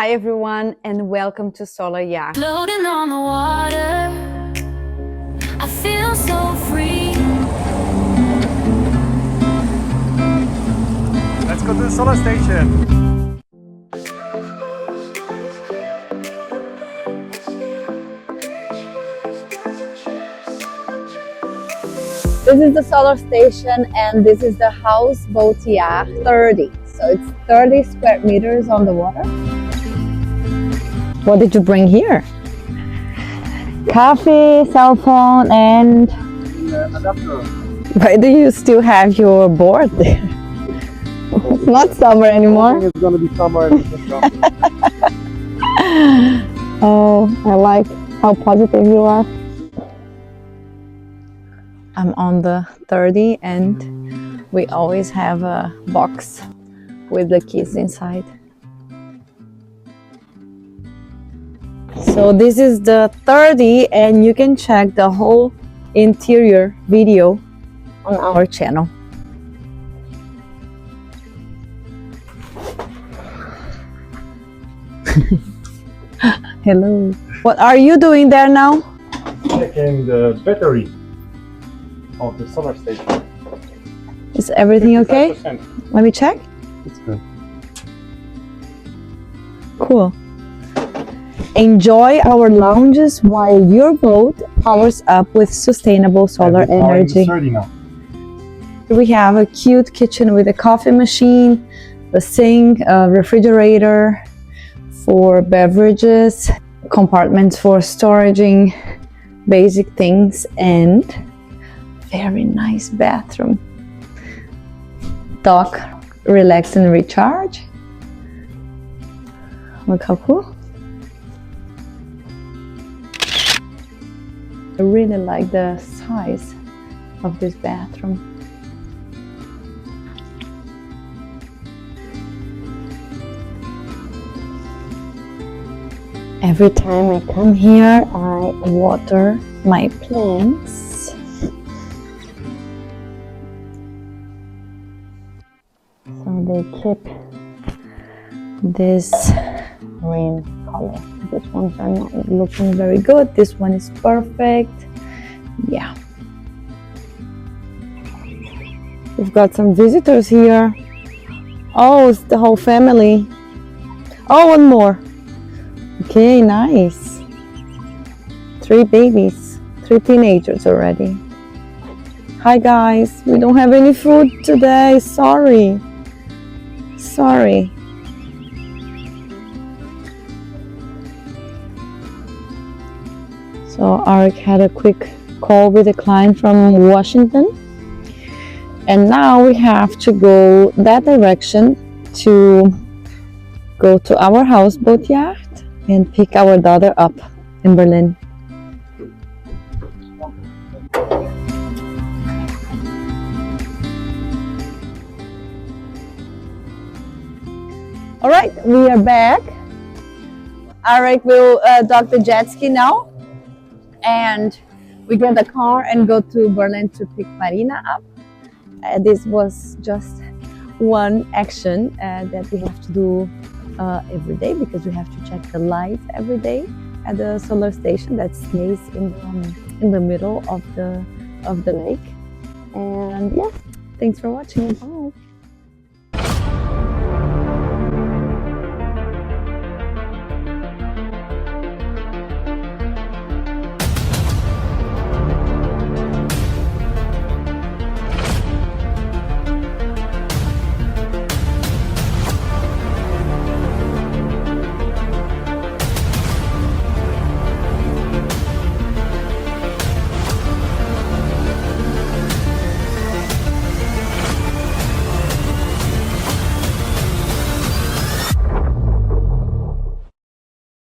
Hi everyone and welcome to SolarYacht. Floating on the water, I feel so free. Let's go to the solar station. This is the solar station and this is the house Boatlife 30. So it's 30 square meters on the water. What did you bring here? Coffee, cell phone, and Adapter. why do you still have your board there? It's not summer anymore. It's gonna be summer. Oh, I like how positive you are. I'm on the 30 and we always have a box with the keys inside. So this is the 30 and you can check the whole interior video on our channel. Hello. What are you doing there now? Checking the battery of the solar station. Is everything okay? 55%. Let me check. It's good. Cool. Enjoy our lounges while your boat powers up with sustainable solar energy. 30 now. We have a cute kitchen with a coffee machine, a sink, a refrigerator for beverages, compartments for storing basic things, and very nice bathroom. Dock, relax and recharge. Look how cool. I really like the size of this bathroom. Every time I come here, I water my plants. So they keep this green color. These ones are not looking very good. This one is perfect. Yeah. We've got some visitors here. Oh, it's the whole family. Oh, one more. Okay, nice. 3 babies, 3 teenagers already. Hi guys, we don't have any food today. Sorry. Sorry. So Arik had a quick call with a client from Washington. And now we have to go that direction to go to our houseboat yacht and pick our daughter up in Berlin. All right, we are back. Arik will dock the Jetski now. And we get the car and go to Berlin to pick Marina up. This was just one action that we have to do every day because we have to check the lights every day at the solar station that stays in the middle of the lake. And yeah, thanks for watching. Bye.